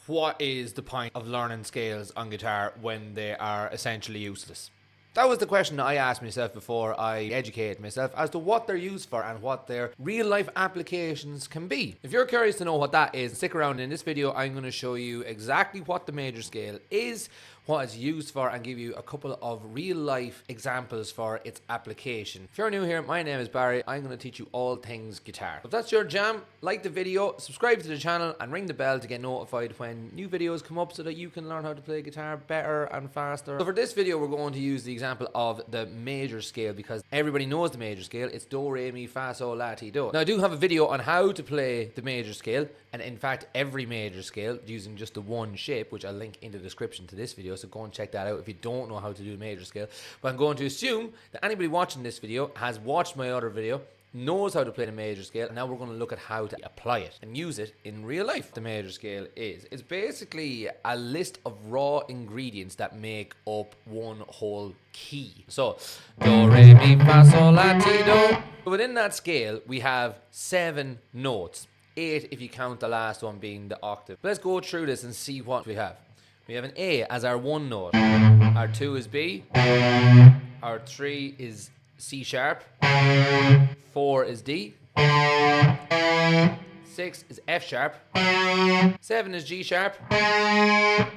what is the point of learning scales on guitar when they are essentially useless? That was the question I asked myself before I educated myself as to what they're used for and what their real life applications can be. If you're curious to know what that is, stick around. In this video I'm going to show you exactly what the major scale is, what it's used for, and give you a couple of real life examples for its application. If you're new here, my name is Barry. I'm going to teach you all things guitar. If that's your jam, like the video, subscribe to the channel and ring the bell to get notified when new videos come up so that you can learn how to play guitar better and faster. So for this video we're going to use the example of the major scale because everybody knows the major scale. It's do, re, mi, fa, sol, la, ti, do. Now I do have a video on how to play the major scale, and in fact every major scale using just the one shape, which I'll link in the description to this video, so go and check that out if you don't know how to do the major scale. But I'm going to assume that anybody watching this video has watched my other video, knows how to play the major scale, and now we're going to look at how to apply it and use it in real life. The major scale it's basically a list of raw ingredients that make up one whole key. So do, re, mi, fa, sol, la, ti, do. Within that scale we have 7 notes, 8 if you count the last one being the octave. Let's go through this and see what we have. We have an A as our 1 note, our 2 is B, our 3 is C sharp, 4 is D, 6 is F sharp, 7 is G sharp, and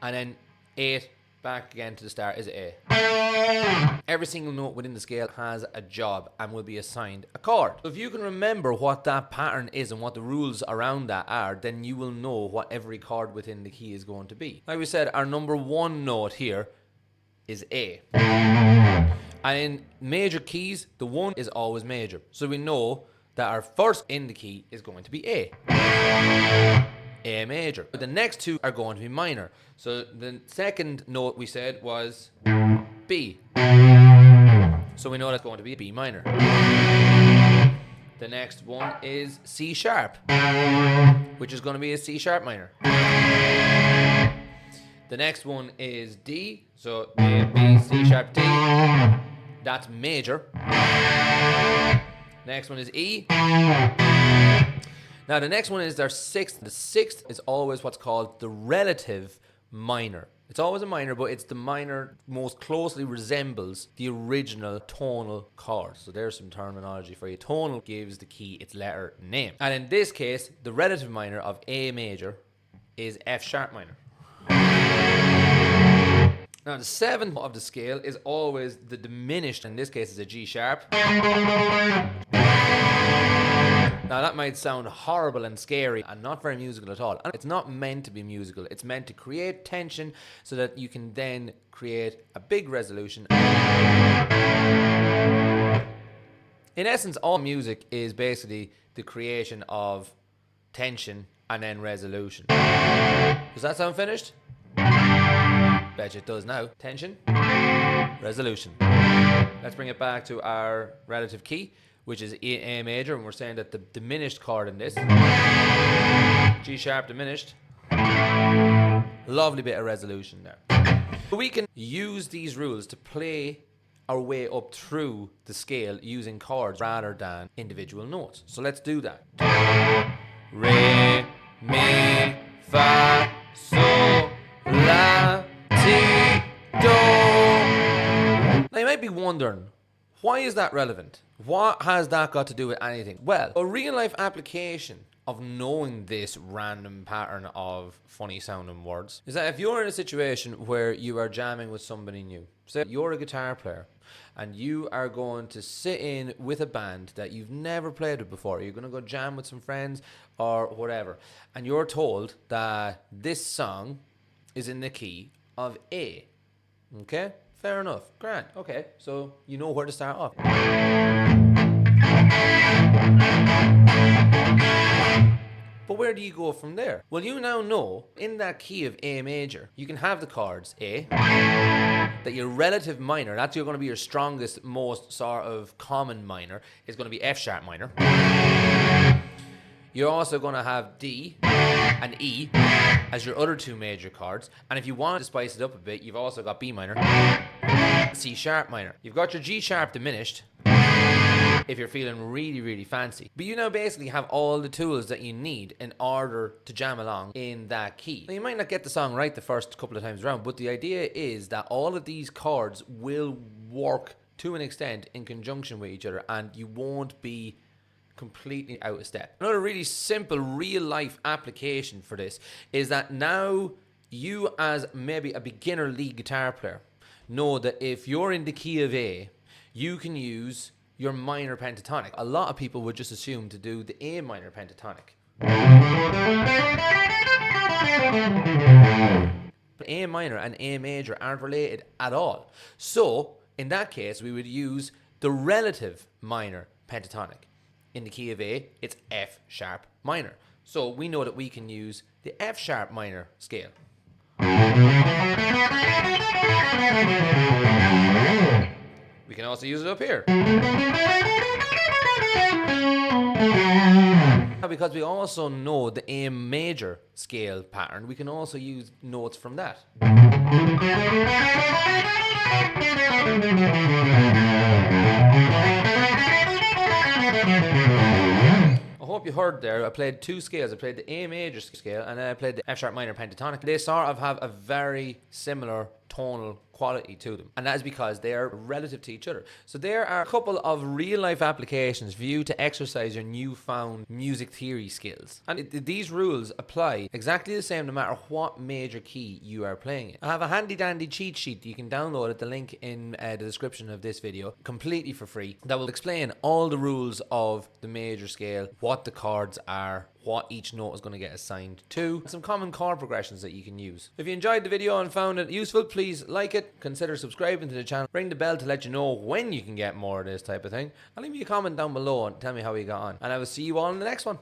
then 8 back again to the start is A. Every single note within the scale has a job and will be assigned a chord. So if you can remember what that pattern is and what the rules around that are, then you will know what every chord within the key is going to be. Like we said, our number 1 note here is A. And in major keys, the 1 is always major. So we know that our first in the key is going to be A. A major. But the next 2 are going to be minor. So the second note we said was B. So we know that's going to be B minor. The next one is C sharp, which is going to be a C sharp minor. The next one is D. So A, B, C sharp, D. That's major. Next one is E. Now the next one is our 6th. The 6th is always what's called the relative minor. It's always a minor, but it's the minor most closely resembles the original tonal chord. So there's some terminology for you. Tonal gives the key its letter name. And in this case, the relative minor of A major is F sharp minor. Now the 7th of the scale is always the diminished, in this case is a G sharp. Now that might sound horrible and scary and not very musical at all. And it's not meant to be musical. It's meant to create tension so that you can then create a big resolution. In essence, all music is basically the creation of tension and then resolution. Does that sound finished? Bet you it does now. Tension, resolution. Let's bring it back to our relative key, which is A major, and we're saying that the diminished chord in this, G sharp diminished, lovely bit of resolution there. But we can use these rules to play our way up through the scale using chords rather than individual notes. So let's do that. Re, mi, fa, sol, la, ti, do. Now you might be wondering, why is that relevant? What has that got to do with anything? Well, a real life application of knowing this random pattern of funny sounding words is that if you're in a situation where you are jamming with somebody new, say you're a guitar player and you are going to sit in with a band that you've never played with before, you're going to go jam with some friends or whatever, and you're told that this song is in the key of A. Okay? Fair enough. Grand. Okay. So you know where to start off. But where do you go from there? Well, you now know in that key of A major, you can have the chords A, that your relative minor, that's going to be your strongest, most sort of common minor, is going to be F sharp minor. You're also going to have D and E as your other 2 major chords. And if you want to spice it up a bit, you've also got B minor, C sharp minor. You've got your G sharp diminished. if you're feeling really fancy. But you now basically have all the tools that you need in order to jam along in that key. Now, you might not get the song right the first couple of times around, but the idea is that all of these chords will work to an extent in conjunction with each other, and you won't be completely out of step. Another really simple real life application for this is that now you, as maybe a beginner lead guitar player, know that if you're in the key of A, you can use your minor pentatonic. A lot of people would just assume to do the A minor pentatonic. But A minor and A major aren't related at all. So in that case, we would use the relative minor pentatonic. In the key of A, it's F sharp minor. So we know that we can use the F sharp minor scale. We can also use it up here. Because we also know the A major scale pattern, we can also use notes from that. I hope you heard there, I played two scales. I played the A major scale and then I played the F sharp minor pentatonic. They sort of have a very similar tonal quality to them, and that is because they are relative to each other. So there are a couple of real life applications for you to exercise your newfound music theory skills, and these rules apply exactly the same no matter what major key you are playing in. I have a handy dandy cheat sheet that you can download at the link in the description of this video, completely for free, that will explain all the rules of the major scale, what the chords are, what each note is going to get assigned to, some common chord progressions that you can use. If you enjoyed the video and found it useful, please like it, consider subscribing to the channel, ring the bell to let you know when you can get more of this type of thing, and leave me a comment down below and tell me how you got on. And I will see you all in the next one.